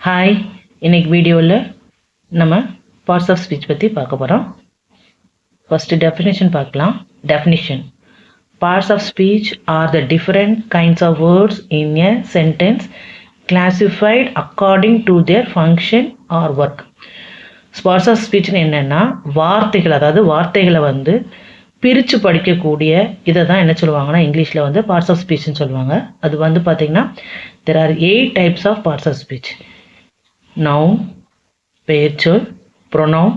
Hi, இன்னைக்கு வீடியோவில் நம்ம பார்ட்ஸ் ஆஃப் ஸ்பீச் பற்றி பார்க்க போகிறோம். ஃபஸ்ட்டு டெஃபினேஷன் பார்க்கலாம். Definition: parts of speech are the different kinds of words in a sentence classified according to their function or work. Parts of ஸ்பீச்னு என்னென்னா வார்த்தைகள், அதாவது வார்த்தைகளை வந்து பிரித்து படிக்கக்கூடிய இதை தான் என்ன சொல்லுவாங்கன்னா இங்கிலீஷில் வந்து பார்ட்ஸ் ஆஃப் ஸ்பீச்னு சொல்லுவாங்க. அது வந்து பார்த்திங்கன்னா there are 8 types of parts of speech. Noun, பெயர்ச்சொல், ப்ரொனவுன்,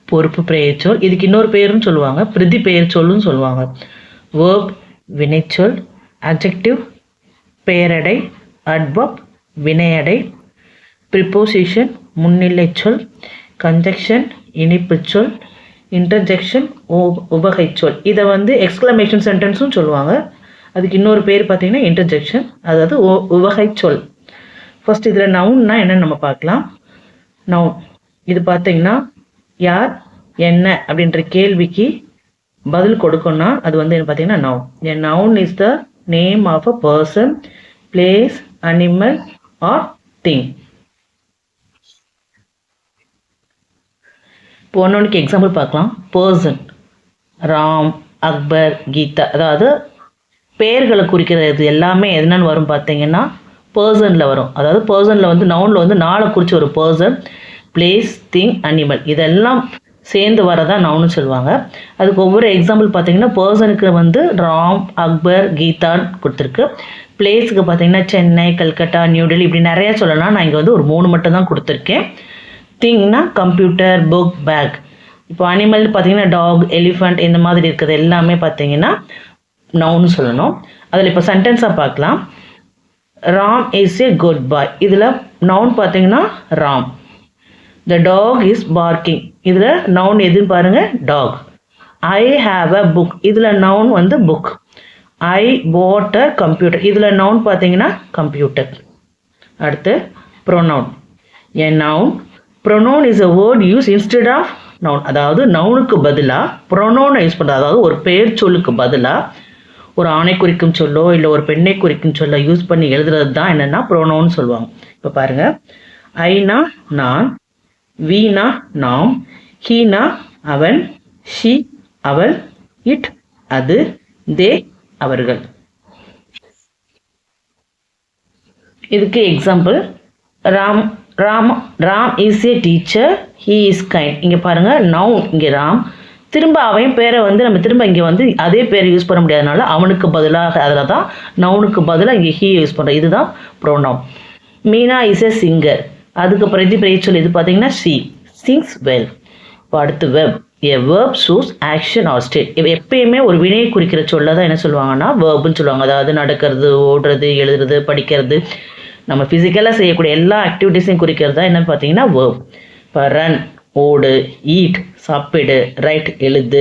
பொறுப்பு பெயர்ச்சொல், இதுக்கு இன்னொரு பெயர்னு சொல்லுவாங்க, பிரதி பெயர்ச்சொல்னு சொல்லுவாங்க. வேர்ப் வினைச்சொல், அட்ஜெக்டிவ் பெயரடை, அட்வர்ப் வினையடை, ப்ரிப்போசிஷன் முன்னிலைச்சொல், கன்ஜெக்ஷன் இணைப்புச்சொல், இன்டர்ஜெக்ஷன் உபகைச்சொல். இதை வந்து எக்ஸ்க்ளமேஷன் சென்டென்ஸும் சொல்லுவாங்க. அதுக்கு இன்னொரு பேர் பார்த்தீங்கன்னா இன்டர்ஜெக்ஷன், அதாவது உவகைச்சொல். ஃபர்ஸ்ட் இதில் நவுன்னா என்னன்னு நம்ம பார்க்கலாம். நவுன் இது பார்த்தீங்கன்னா யார், என்ன அப்படின்ற கேள்விக்கு பதில் கொடுக்கணும்னா அது வந்து என்ன பார்த்தீங்கன்னா noun. A noun is the name of a person, place, animal or thing. இப்போ ஒன்னொன்றுக்கு எக்ஸாம்பிள் பார்க்கலாம். பர்சன்: ராம், அக்பர், கீதா. அதாவது பெயர்களை குறிக்கிறது எல்லாமே என்னன்னு வரும் பார்த்தீங்கன்னா பர்சனில் வரும். அதாவது பர்சனில் வந்து நவுனில் வந்து நாளை குறித்து ஒரு பர்சன், பிளேஸ், திங், அனிமல் இதெல்லாம் சேர்ந்து வரதான் நவுன்னு சொல்லுவாங்க. அதுக்கு ஒவ்வொரு எக்ஸாம்பிள் பார்த்தீங்கன்னா பர்சனுக்கு வந்து ராம், அக்பர், கீதான் கொடுத்துருக்கு. பிளேஸுக்கு பார்த்தீங்கன்னா சென்னை, கல்கட்டா, நியூடெல்லி இப்படி நிறையா சொல்லலாம். நான் இங்கே வந்து ஒரு 3 மட்டும் தான் கொடுத்துருக்கேன். திங்னா கம்ப்யூட்டர், புக், பேக். இப்போ அனிமல் பார்த்தீங்கன்னா டாக், எலிஃபண்ட் இந்த மாதிரி இருக்கிறது எல்லாமே பார்த்தீங்கன்னா நவுன்னு சொல்லணும். அதில் இப்போ சென்டென்ஸாக பார்க்கலாம். Ram is a good boy. இதில் நவுன் பார்த்தீங்கன்னா Ram. The dog is barking. இதில் நவுன் எதுன்னு பாருங்கள், dog. I have a book. இதில் நவுன் வந்து book. I bought a computer. இதில் நவுன் பார்த்தீங்கன்னா கம்ப்யூட்டர். அடுத்து pronoun. A noun. Pronoun is a word use instead of noun. அதாவது நவுனுக்கு பதிலாக ப்ரொனவுனை யூஸ் பண்ணுறது. அதாவது ஒரு பெயர் சொல்லுக்கு பதிலாக ஒரு ஆணை குறிக்கும் சொல்லோ இல்லை ஒரு பெண்ணை குறிக்கும் சொல்ல யூஸ் பண்ணி எழுதுறது தான் என்னென்னா ப்ரோனவுன்னு சொல்லுவாங்க. இப்போ பாருங்கள். ஐனா நான், வீணா நாம், ஹீனா அவன், ஷி அவள், இட் அது, தே அவர்கள். இதுக்கு example: Ram Ram is A teacher, he is kind. இங்கே பாருங்கள், நவுன் இங்கே ராம். திரும்ப அவன் பேரை வந்து நம்ம திரும்ப இங்கே வந்து அதே பேரை யூஸ் பண்ண முடியாதனால அவனுக்கு பதிலாக அதில் தான் நவுனுக்கு பதிலாக இங்கே ஹீ யூஸ் பண்ணுறோம். இதுதான் pronoun. Meena is a singer. அதுக்கு பிரதி பெயர்ச்சொல் இது பார்த்தீங்கன்னா ஷி சிங்ஸ் வெல். இப்போ அடுத்து verb. A verb shows action or state. எப்பயுமே ஒரு வினையை குறிக்கிற சொல்ல தான் என்ன சொல்லுவாங்கன்னா வேர்புன்னு சொல்லுவாங்க. அதாவது நடக்கிறது, ஓடுறது, எழுதுறது, படிக்கிறது, நம்ம ஃபிசிக்கலாக செய்யக்கூடிய எல்லா ஆக்டிவிட்டீஸையும் குறிக்கிறது தான் என்னன்னு பார்த்தீங்கன்னா வேர்ப். இப்போ ரன் ஓடு, ஈட் சாப்பிடு, ரைட் எழுது,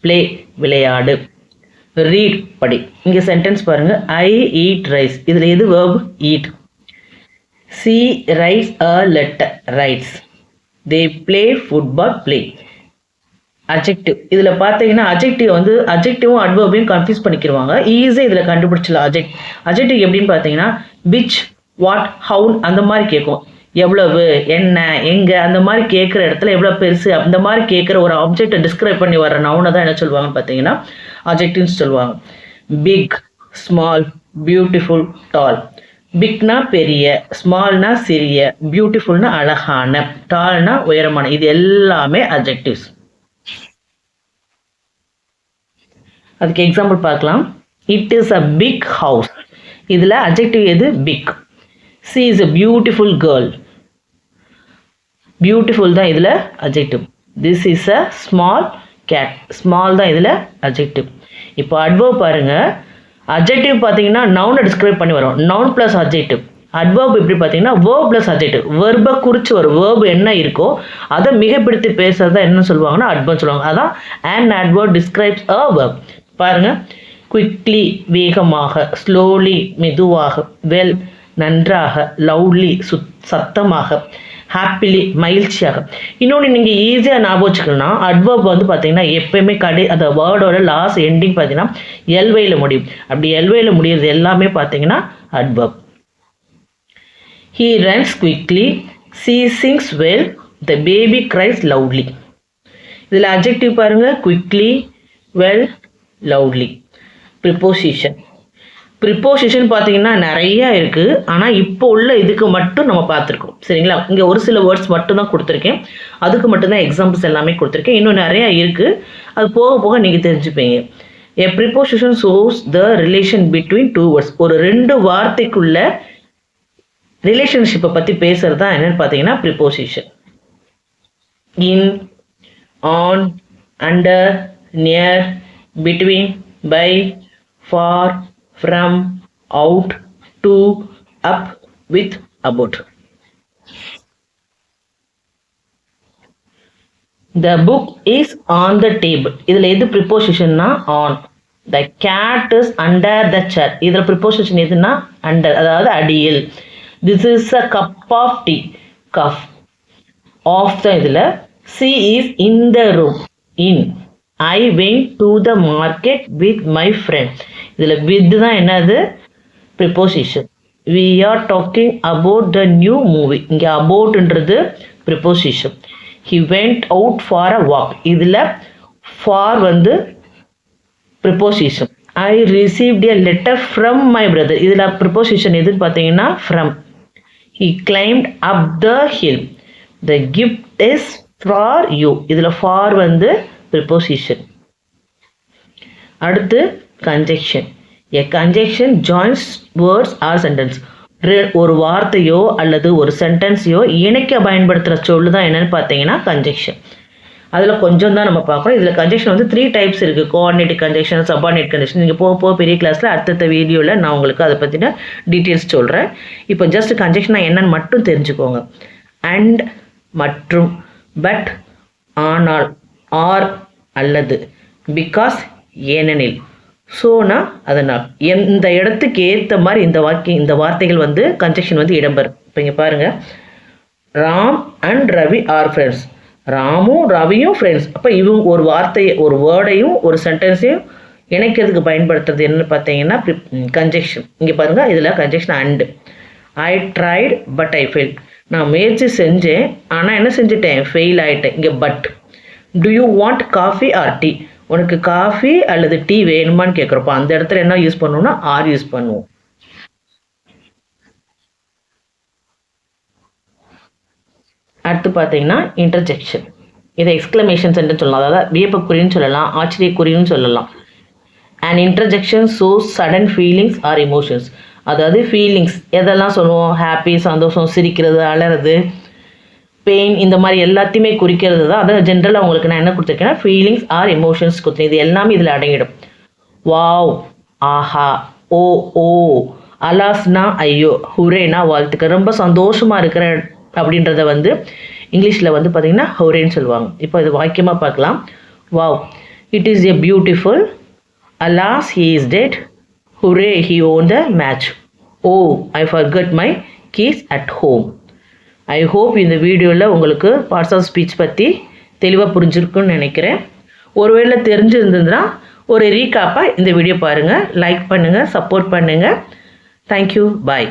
ப்ளே விளையாடு, ரீட் படி. இங்கே சென்டென்ஸ் பாருங்கள். I eat rice. இதில் எது verb? Eat. She writes a letter, writes. They play football, play. Adjective. இதில் பார்த்தீங்கன்னா அட்ஜெக்டிவ் வந்து அட்ஜெக்டிவும் அட்வர்பையும் கன்ஃபியூஸ் பண்ணிக்கிடுவாங்க. ஈஸியாக இதில் கண்டுபிடிச்சலாம். அட்ஜெக்டிவ் எப்படின்னு பார்த்தீங்கன்னா விச், வாட், ஹவு அந்த மாதிரி கேட்கும். எவ்வளவு, என்ன, எங்கே அந்த மாதிரி கேட்குற இடத்துல எவ்வளோ பெருசு அந்த மாதிரி கேட்குற ஒரு ஆப்ஜெக்டை டிஸ்கிரைப் பண்ணி வர நவுனை தான் என்ன சொல்லுவாங்கன்னு பார்த்தீங்கன்னா அட்ஜெக்டிவ்ஸ் சொல்லுவாங்க. பிக், ஸ்மால், பியூட்டிஃபுல், டால். பிக்னா பெரிய, ஸ்மால்னா சிறிய, பியூட்டிஃபுல்னா அழகான, டால்னா உயரமான. இது எல்லாமே அட்ஜெக்டிவ்ஸ். அதுக்கு எக்ஸாம்பிள் பார்க்கலாம். It is a big house. இதில் அட்ஜெக்டிவ் எது? Big. She is a beautiful girl. Beautiful தான் இதில் adjective. This is a small cat. Small தான் இதில் அட்ஜெக்டிவ். இப்போ அட்வர்ப் பாருங்கள். அட்ஜெக்டிவ் பார்த்தீங்கன்னா நவுனை டிஸ்கிரைப் பண்ணி வரும். Noun plus adjective. அட்வர்ப் எப்படி பார்த்தீங்கன்னா வேர்ப் ப்ளஸ் அட்ஜெக்டிவ். வேர்பை குறித்து வரும். வேர்ப் என்ன இருக்கோ அதை மிகப்படுத்தி பேசுறது தான் என்ன சொல்லுவாங்கன்னா அட்வர்ப் சொல்லுவாங்க. அதான் and adverb describes a verb. பாருங்கள். குவிக்லி வேகமாக, ஸ்லோலி மெதுவாக, வெல் நன்றாக, லவ்லி சத்தமாக, ஹாப்பிலி மகிழ்ச்சியாக. இன்னொன்று நீங்கள் ஈஸியாக ஞாபகம் வச்சுக்கணும்னா அட்வர்ப் வந்து பார்த்தீங்கன்னா எப்பயுமே அந்த வேர்டோட லாஸ்ட் எண்டிங் பார்த்தீங்கன்னா எல்வையில் முடியும். அப்படி எல்வையில் முடிகிறது எல்லாமே பார்த்தீங்கன்னா adverb. He runs quickly. She sings well. The baby cries loudly. இதில் adjective பாருங்க, quickly, well, loudly. Preposition. Preposition பார்த்தீங்கன்னா நிறையா இருக்குது. ஆனால் இப்போ உள்ள இதுக்கு மட்டும் நம்ம பார்த்துருக்கோம். சரிங்களா? இங்கே ஒரு சில வேர்ட்ஸ் மட்டும் தான் கொடுத்துருக்கேன். அதுக்கு மட்டும்தான் எக்ஸாம்பிள்ஸ் எல்லாமே கொடுத்துருக்கேன். இன்னும் நிறையா இருக்குது. அது போக போக நீங்கள் தெரிஞ்சுப்பீங்க. A preposition shows the relation between two words. ஒரு ரெண்டு வார்த்தைக்குள்ள ரிலேஷன்ஷிப்பை பற்றி பேசுகிறது தான் என்னென்னு பார்த்தீங்கன்னா preposition. In, on, under, near, between, by, for, from, out, to, up, with, about. The book is on the table. இதில் எது ப்ரிப்போசிஷன்னா on. The cat is under the chair. இதில் ப்ரிப்போசிஷன் எதுனா under, அதாவது அடியில். This is a cup of tea. Cup. Off தான் இதில். She is in the room. In. I went to the market with my friend. இதில் with தான் என்னது preposition. we are talking about the new movie. இங்கே aboutன்றது preposition. he went out for a walk. இதில் for வந்து preposition. I received a letter from my brother. இதில் preposition எதுன்னு பார்த்தீங்கன்னா from. he climbed up the hill. the gift is for you. இதில் for வந்து preposition. அடுத்து conjunction. A conjunction joins words or sentence. ஒரு வார்த்தையோ அல்லது ஒரு சென்டென்ஸையோ இணைக்க பயன்படுத்துகிற சொல்லு தான் என்னென்னு பார்த்தீங்கன்னா கன்ஜெக்ஷன். அதில் கொஞ்சம் தான் நம்ம பார்க்கணும். இதில் கன்ஜெக்ஷன் வந்து 3 டைப்ஸ் இருக்குது. Coordinative conjunction, subordinate conjunction. நீங்கள் போக பெரிய கிளாஸில் அடுத்த வீடியோவில் நான் உங்களுக்கு அதை பற்றின டீட்டெயில்ஸ் சொல்கிறேன். இப்போ ஜஸ்ட் கன்ஜெக்ஷனா என்னன்னு மட்டும் தெரிஞ்சுக்கோங்க. அண்ட், மற்றும், பட், ஆனால், ஆர், அல்லது, பிகாஸ், ஏனெனில், சோனா, அதனால். எந்த இடத்துக்கு ஏற்ற மாதிரி இந்த வார்த்தைகள் வந்து கன்ஜெக்ஷன் வந்து இடம்பெறும். இப்போ இங்கே பாருங்கள், Ram and Ravi are friends. ராமும் ரவியும் ஃப்ரெண்ட்ஸ். அப்போ இவங்க ஒரு வார்த்தையை, ஒரு வேர்டையும் ஒரு சென்டென்ஸையும் இணைக்கிறதுக்கு பயன்படுத்துறது என்னன்னு பார்த்தீங்கன்னா கன்ஜெக்ஷன். இங்கே பாருங்கள், இதில் conjunction and. I tried but I fail. நான் முயற்சி செஞ்சேன் ஆனால் என்ன செஞ்சுட்டேன், ஃபெயில் ஆகிட்டேன். இங்கே but. Do you want coffee or tea? உனக்கு காஃபி அல்லது டீ வேணுமான்னு கேட்குறப்போ அந்த இடத்துல என்ன யூஸ் பண்ணுவோம்னா ஆர் யூஸ் பண்ணுவோம். அடுத்து பார்த்தீங்கன்னா இன்டர்ஜெக்ஷன். இதை எக்ஸ்க்ளமேஷன் சென்டென்ஸ் சொல்லலாம். அதாவது வியப்புக்குறின்னு சொல்லலாம், ஆச்சரியக்குறின்னு சொல்லலாம். And interjection shows sudden feelings or emotions. அதாவது ஃபீலிங்ஸ் எதெல்லாம் சொல்லுவோம், ஹாப்பி, சந்தோஷம், சிரிக்கிறது, அலறது, பெயின், இந்த மாதிரி எல்லாத்தையுமே குறிக்கிறது தான். அதை ஜென்ரலாக உங்களுக்கு நான் என்ன கொடுத்துருக்கேன்னா ஃபீலிங்ஸ் ஆர் எமோஷன்ஸ் கொடுத்தேன். இது எல்லாமே இதில் அடங்கிடும். வாவ், ஆஹா, ஓ ஓ, அலாஸ்னா ஐயோ, ஹுரேனா வாழ்த்துக்கள், ரொம்ப சந்தோஷமாக இருக்கிற அப்படின்றத வந்து இங்கிலீஷில் வந்து பார்த்திங்கன்னா ஹுரேன்னு சொல்லுவாங்க. இப்போ இது வாக்கியமாக பார்க்கலாம். Wow, it is a beautiful. Alas, he is dead. Hurray, he won the match. Oh, I forgot my keys at home. I hope இந்த வீடியோவில் உங்களுக்கு பார்ட்ஸ் ஆஃப் ஸ்பீச் பற்றி தெளிவாக புரிஞ்சிருக்குன்னு நினைக்கிறேன். ஒருவேளை தெரிஞ்சிருந்ததுன்னா ஒரு ரீகாப்பாக இந்த வீடியோ பாருங்கள், லைக் பண்ணுங்கள், சப்போர்ட் பண்ணுங்கள். தேங்க்யூ, பாய்.